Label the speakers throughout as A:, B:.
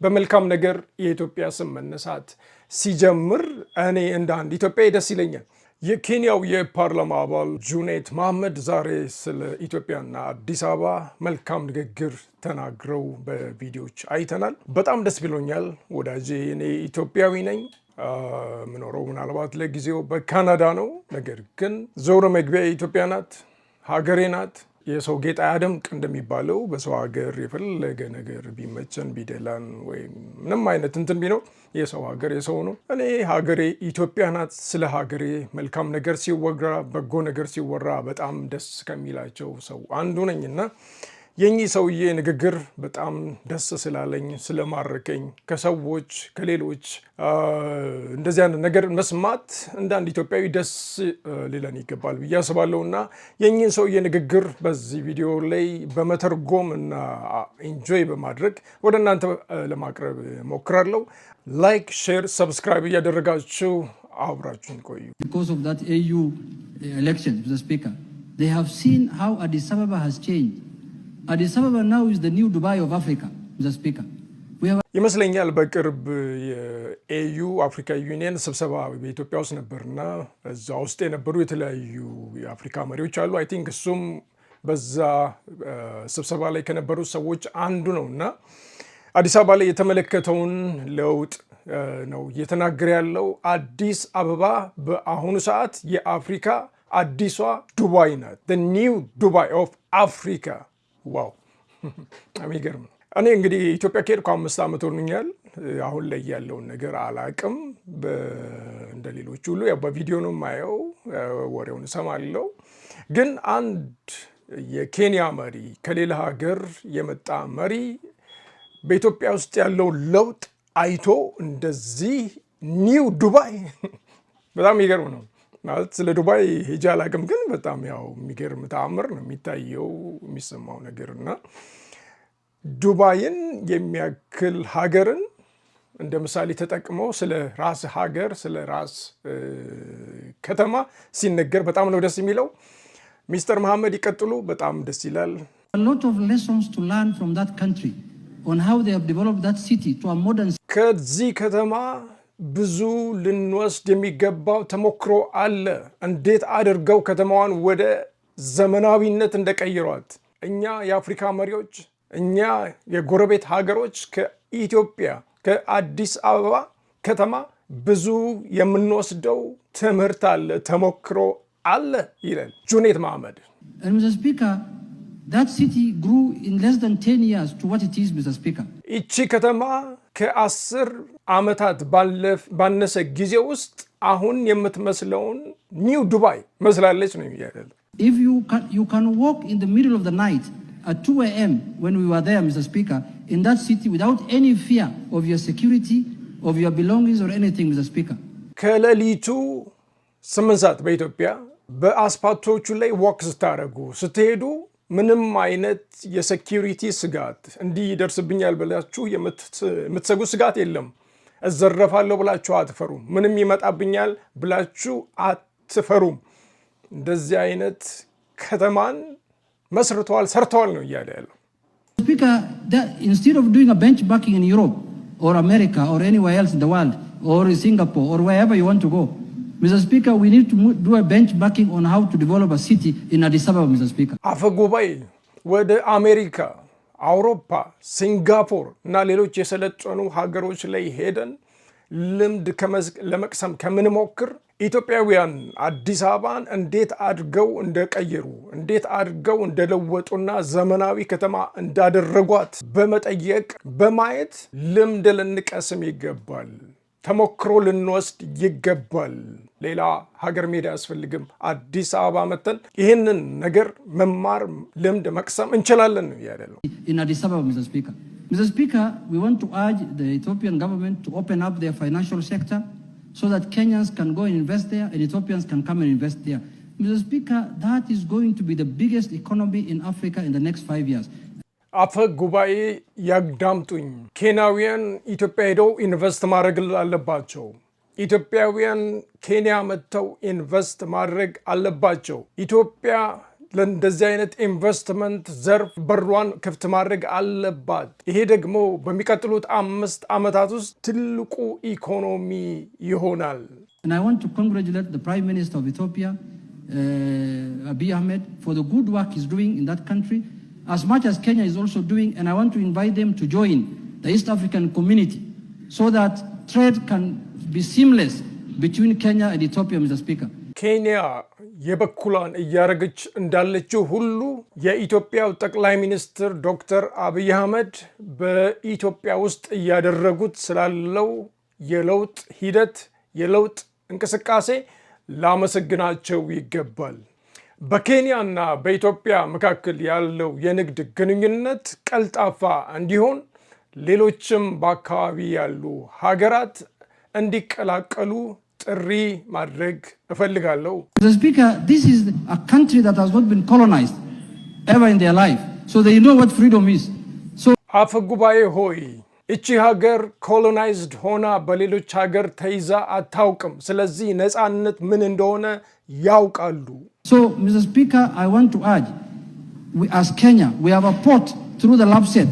A: በመልካም ነገር የኢትዮጵያ ስም መነሳት ሲጀምር እኔ እንደ አንድ ኢትዮጵያዊ ደስ ይለኛል። የኬንያው የፓርላማ አባል ጁኔት መሐመድ ዛሬ ስለ ኢትዮጵያና አዲስ አበባ መልካም ንግግር ተናግረው በቪዲዮዎች አይተናል። በጣም ደስ ብሎኛል ወዳጄ። እኔ ኢትዮጵያዊ ነኝ። ምኖረው ምናልባት ለጊዜው በካናዳ ነው። ነገር ግን ዞሮ መግቢያ ኢትዮጵያ ናት፣ ሀገሬ ናት። የሰው ጌጥ አያደምቅ እንደሚባለው በሰው ሀገር የፈለገ ነገር ቢመቸን ቢደላን ወይም ምንም አይነት እንትን ቢኖር የሰው ሀገር የሰው ነው። እኔ ሀገሬ ኢትዮጵያ ናት። ስለ ሀገሬ መልካም ነገር ሲወራ፣ በጎ ነገር ሲወራ በጣም ደስ ከሚላቸው ሰው አንዱ ነኝና የኚህ ሰውዬ ንግግር በጣም ደስ ስላለኝ ስለማረከኝ ከሰዎች ከሌሎች እንደዚህ አይነት ነገር መስማት እንደ አንድ ኢትዮጵያዊ ደስ ሊለን ይገባል ብዬ አስባለሁ እና የኚህን ሰውዬ ንግግር በዚህ ቪዲዮ ላይ በመተርጎም እና ኢንጆይ በማድረግ ወደ እናንተ ለማቅረብ ሞክራለሁ። ላይክ፣ ሼር፣ ሰብስክራይብ እያደረጋችሁ አብራችሁን ቆዩ።
B: Because of that AU election, Mr. Speaker, they have seen how Addis Ababa has changed. Addis Ababa now is the new Dubai of Africa, Mr. Speaker.
A: ይመስለኛል በቅርብ የኤዩ አፍሪካ ዩኒየን ስብሰባ በኢትዮጵያ ውስጥ ነበርና እዛ ውስጥ የነበሩ የተለያዩ የአፍሪካ መሪዎች አሉ። አይ ቲንክ እሱም በዛ ስብሰባ ላይ ከነበሩ ሰዎች አንዱ ነው እና አዲስ አበባ ላይ የተመለከተውን ለውጥ ነው እየተናገረ ያለው። አዲስ አበባ በአሁኑ ሰዓት የአፍሪካ አዲሷ ዱባይ ናት። the new Dubai of Africa። ዋው የሚገርም ነው። እኔ እንግዲህ ኢትዮጵያ ከሄድኩ 5 ዓመት ሆኖኛል። አሁን ላይ ያለውን ነገር አላቅም። እንደ ሌሎች ሁሉ ያው በቪዲዮ ነው የማየው፣ ወሬውን እሰማለሁ። ግን አንድ የኬንያ መሪ ከሌላ ሀገር የመጣ መሪ በኢትዮጵያ ውስጥ ያለው ለውጥ አይቶ እንደዚህ ኒው ዱባይ በጣም የሚገርም ነው። ማለት ስለ ዱባይ ሄጄ አላቅም፣ ግን በጣም ያው የሚገርም ተአምር ነው የሚታየው የሚሰማው ነገር እና ዱባይን የሚያክል ሀገርን እንደ ምሳሌ ተጠቅመው ስለ ራስ ሀገር ስለ ራስ ከተማ ሲነገር በጣም ነው ደስ የሚለው። ሚስተር መሐመድ ይቀጥሉ። በጣም ደስ ይላል።
B: A lot of lessons to learn from that country on how they have developed that city to a modern city.
A: ከዚህ ከተማ ብዙ ልንወስድ የሚገባው ተሞክሮ አለ። እንዴት አድርገው ከተማዋን ወደ ዘመናዊነት እንደቀየሯት። እኛ የአፍሪካ መሪዎች፣ እኛ የጎረቤት ሀገሮች ከኢትዮጵያ ከአዲስ አበባ ከተማ ብዙ የምንወስደው ትምህርት አለ፣ ተሞክሮ አለ ይላል ጁኔት መሐመድ።
B: And Mr. Speaker, that city grew in less than 10 years to what it is, Mr. Speaker.
A: ይቺ ከተማ ከ10 ዓመታት ባነሰ ጊዜ ውስጥ አሁን የምትመስለውን ኒው ዱባይ መስላለች ነው ያለው።
B: If you can walk in the middle of the night at 2 a.m. when we were there, Mr. Speaker, in that city without any fear of your security, of your belongings or anything, Mr. Speaker. ከሌሊቱ 8 ሰዓት በኢትዮጵያ በአስፓልቶቹ ላይ ወክ ስታደርጉ ስትሄዱ ምንም አይነት የሴኪሪቲ ስጋት እንዲህ ይደርስብኛል ብላችሁ የምትሰጉ ስጋት የለም። እዘረፋለሁ ብላችሁ አትፈሩም። ምንም ይመጣብኛል ብላችሁ አትፈሩም። እንደዚህ አይነት ከተማን መስርተዋል፣ ሰርተዋል ነው እያለ ያለው። Speaker, instead of doing a benchmarking in Europe or America or anywhere else in the world or in Singapore or wherever you want to go, Mr. Speaker, we need to do a benchmarking on how to develop a city in Addis Ababa, Mr. Speaker.
A: አፈ ጉባኤ ወደ አሜሪካ፣ አውሮፓ፣ ሲንጋፖር እና ሌሎች የሰለጠኑ ሀገሮች ላይ ሄደን ልምድ ለመቅሰም ከምንሞክር ኢትዮጵያውያን አዲስ አበባን እንዴት አድርገው እንደቀየሩ እንዴት አድርገው እንደለወጡና ዘመናዊ ከተማ እንዳደረጓት በመጠየቅ በማየት ልምድ ልንቀስም ይገባል። ተሞክሮ ልንወስድ ይገባል። ሌላ ሀገር ሜዳ አያስፈልግም። አዲስ አበባ መተን ይህንን ነገር መማር ልምድ መቅሰም እንችላለን ነው ያለው።
B: In Addis Ababa, Mr. Speaker. Mr. Speaker, we want to urge the Ethiopian government to open up their financial sector so that Kenyans can go and invest there and Ethiopians can come and invest there. Mr. Speaker, that is going to be the biggest economy in Africa in the next 5 years.
A: አፈ ጉባኤ ያዳምጡኝ። ኬንያውያን ኢትዮጵያ ሄደው ኢንቨስት ማድረግ አለባቸው። ኢትዮጵያውያን ኬንያ መጥተው ኢንቨስት ማድረግ አለባቸው። ኢትዮጵያ ለእንደዚህ አይነት ኢንቨስትመንት ዘርፍ በሯን ክፍት ማድረግ አለባት። ይሄ ደግሞ በሚቀጥሉት 5 ዓመታት ውስጥ ትልቁ ኢኮኖሚ ይሆናል።
B: And I want to congratulate the Prime Minister of Ethiopia, Abiy Ahmed, for the good work he's doing in that country, as much as Kenya is also doing, and I want to invite them to join the East African community so that trade can be seamless between Kenya and Ethiopia, Mr. Speaker.
A: ኬንያ የበኩሏን እያደረገች እንዳለችው ሁሉ የኢትዮጵያው ጠቅላይ ሚኒስትር ዶክተር አብይ አህመድ በኢትዮጵያ ውስጥ እያደረጉት ስላለው የለውጥ ሂደት የለውጥ እንቅስቃሴ ላመሰግናቸው ይገባል። በኬንያና በኢትዮጵያ መካከል ያለው የንግድ ግንኙነት ቀልጣፋ እንዲሆን ሌሎችም በአካባቢ ያሉ ሀገራት እንዲቀላቀሉ ጥሪ ማድረግ እፈልጋለሁ።
B: Mr. Speaker, this is a country that has not been colonized ever in their life, so they know what freedom is. So
A: አፈ ጉባኤ ሆይ እቺ ሀገር ኮሎናይዝድ ሆና በሌሎች ሀገር ተይዛ አታውቅም። ስለዚህ ነፃነት ምን እንደሆነ ያውቃሉ።
B: So, Mr. Speaker, I want to urge, as Kenya, we have a port through the Lapset,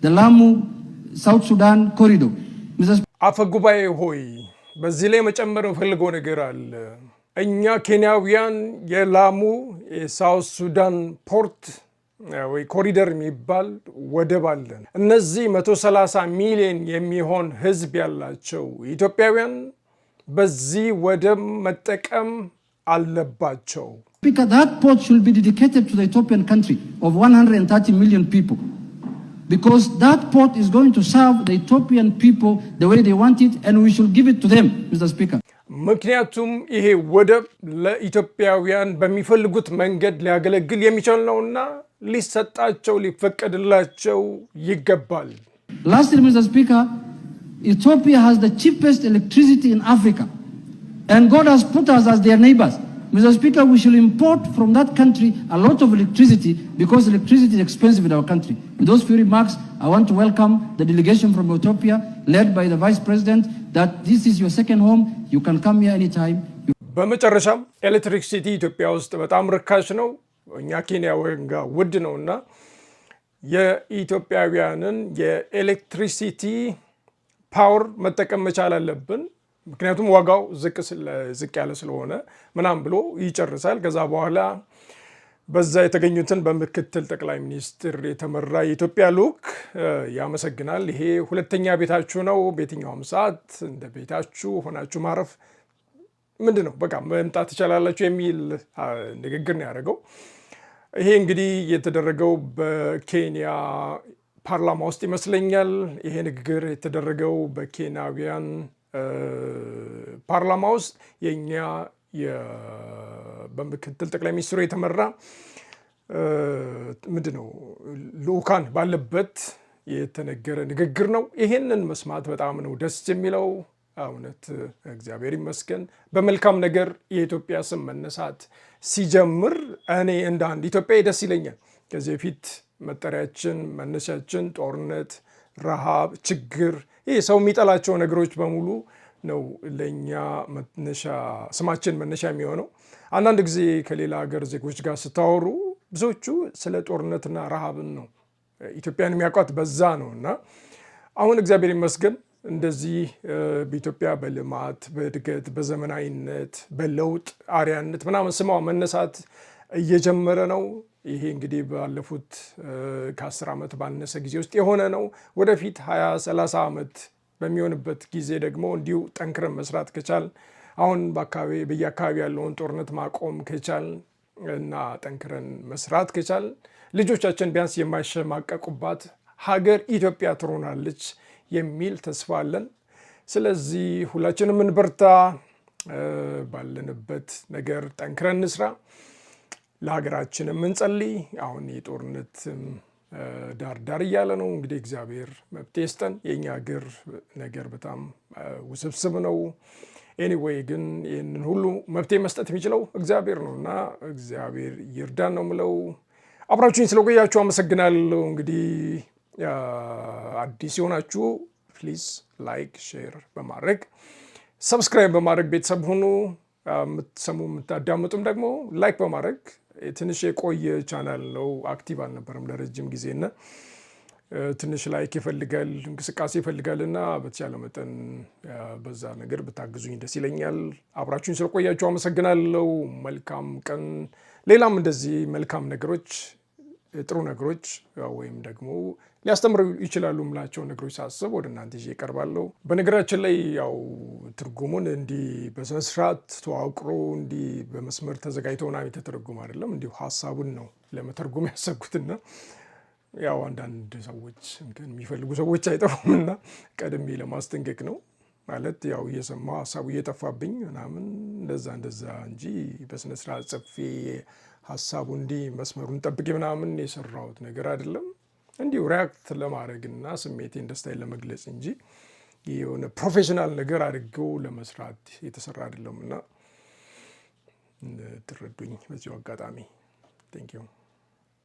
B: the Lamu South Sudan corridor.
A: አፈ ጉባኤ ሆይ በዚህ ላይ መጨመር ፈልገው ነገር አለ። እኛ ኬንያውያን የላሙ የሳውት ሱዳን ፖርት ወይ ኮሪደር የሚባል ወደብ አለን። እነዚህ 130 ሚሊዮን የሚሆን ህዝብ ያላቸው ኢትዮጵያውያን በዚህ ወደብ መጠቀም አለባቸው።
B: Speaker, that port should be dedicated to the Ethiopian country of 130 million people, because that port is going to serve the Ethiopian people the way they want it, and we should give it to them, Mr. Speaker.
A: ምክንያቱም ይሄ ወደብ ለኢትዮጵያውያን በሚፈልጉት መንገድ ሊያገለግል የሚችል ነውና ሊሰጣቸው ሊፈቀድላቸው ይገባል።
B: Lastly, Mr. Speaker, Ethiopia has the cheapest electricity in Africa, and God has put us as their neighbors. Mr. Speaker, we should import from that country a lot of electricity, because electricity is expensive in our country. With those few remarks, I want to welcome the delegation from Ethiopia, led by the Vice President, that this is your second home. You can come here anytime.
A: በመጨረሻም ኤሌክትሪክሲቲ ኢትዮጵያ ውስጥ በጣም ርካሽ ነው፣ እኛ ኬንያውያን ጋር ውድ ነውና የኢትዮጵያውያንን የኤሌክትሪሲቲ ፓወር መጠቀም መቻል አለብን። ምክንያቱም ዋጋው ዝቅ ያለ ስለሆነ ምናምን ብሎ ይጨርሳል። ከዛ በኋላ በዛ የተገኙትን በምክትል ጠቅላይ ሚኒስትር የተመራ የኢትዮጵያ ልዑክ ያመሰግናል። ይሄ ሁለተኛ ቤታችሁ ነው፣ በየትኛውም ሰዓት እንደ ቤታችሁ ሆናችሁ ማረፍ ምንድን ነው በቃ መምጣት ትችላላችሁ የሚል ንግግር ነው ያደረገው። ይሄ እንግዲህ የተደረገው በኬንያ ፓርላማ ውስጥ ይመስለኛል። ይሄ ንግግር የተደረገው በኬንያውያን ፓርላማ ውስጥ የኛ በምክትል ጠቅላይ ሚኒስትሩ የተመራ ምንድነው ልዑካን ባለበት የተነገረ ንግግር ነው። ይሄንን መስማት በጣም ነው ደስ የሚለው። እውነት እግዚአብሔር ይመስገን። በመልካም ነገር የኢትዮጵያ ስም መነሳት ሲጀምር እኔ እንደ አንድ ኢትዮጵያዊ ደስ ይለኛል። ከዚህ በፊት መጠሪያችን መነሻችን ጦርነት፣ ረሃብ፣ ችግር፣ ይህ ሰው የሚጠላቸው ነገሮች በሙሉ ነው ለእኛ መነሻ ስማችን መነሻ የሚሆነው። አንዳንድ ጊዜ ከሌላ ሀገር ዜጎች ጋር ስታወሩ ብዙዎቹ ስለ ጦርነትና ረሃብን ነው ኢትዮጵያን የሚያውቋት በዛ ነው። እና አሁን እግዚአብሔር ይመስገን እንደዚህ በኢትዮጵያ በልማት በእድገት በዘመናዊነት በለውጥ አርያነት ምናምን ስሟ መነሳት እየጀመረ ነው። ይሄ እንግዲህ ባለፉት ከ10 ዓመት ባነሰ ጊዜ ውስጥ የሆነ ነው። ወደፊት 20-30 ዓመት በሚሆንበት ጊዜ ደግሞ እንዲሁ ጠንክረን መስራት ከቻል አሁን በየአካባቢ ያለውን ጦርነት ማቆም ከቻል እና ጠንክረን መስራት ከቻል ልጆቻችን ቢያንስ የማይሸማቀቁባት ሀገር ኢትዮጵያ ትሆናለች የሚል ተስፋ አለን። ስለዚህ ሁላችንም እንበርታ፣ ባለንበት ነገር ጠንክረን እንስራ፣ ለሀገራችንም እንጸልይ። አሁን የጦርነት ዳር እያለ ነው። እንግዲህ እግዚአብሔር መብት ይስጠን። የእኛ ሀገር ነገር በጣም ውስብስብ ነው። ኤኒዌይ ግን ይህንን ሁሉ መብት መስጠት የሚችለው እግዚአብሔር ነው እና እግዚአብሔር ይርዳን ነው ምለው። አብራችሁኝ ስለቆያችሁ አመሰግናለሁ። እንግዲህ አዲስ የሆናችሁ ፕሊዝ ላይክ፣ ሼር በማድረግ ሰብስክራይብ በማድረግ ቤተሰብ ሁኑ። የምትሰሙ የምታዳምጡም ደግሞ ላይክ በማድረግ ትንሽ የቆየ ቻናል ነው፣ አክቲቭ አልነበረም ለረጅም ጊዜና ትንሽ ላይክ ይፈልጋል፣ እንቅስቃሴ ይፈልጋል እና በተቻለ መጠን በዛ ነገር ብታግዙኝ ደስ ይለኛል። አብራችሁኝ ስለቆያችሁ አመሰግናለሁ። መልካም ቀን። ሌላም እንደዚህ መልካም ነገሮች፣ ጥሩ ነገሮች ወይም ደግሞ ሊያስተምሩ ይችላሉ ምላቸው ነገሮች ሳስብ ወደ እናንተ ይዤ እቀርባለሁ። በነገራችን ላይ ያው ትርጉሙን እንዲህ በስነ ስርዓት ተዋቅሮ እንዲህ በመስመር ተዘጋጅቶ ምናምን የተተረጎመ አይደለም። እንዲሁ ሀሳቡን ነው ለመተርጎም ያሰብኩትና ያው አንዳንድ ሰዎች የሚፈልጉ ሰዎች አይጠፉምና ቀድሜ ለማስጠንቀቅ ነው። ማለት ያው እየሰማሁ ሀሳቡ እየጠፋብኝ ምናምን እንደዛ እንጂ በስነ ስርዓት ጽፌ ሀሳቡ እንዲህ መስመሩን ጠብቄ ምናምን የሰራሁት ነገር አይደለም። እንዲሁ ሪያክት ለማድረግና ስሜቴን ደስታዬን ለመግለጽ እንጂ የሆነ ፕሮፌሽናል ነገር አድርገው ለመስራት የተሰራ አይደለም እና ትረዱኝ በዚሁ አጋጣሚ። ቴንክ ዩ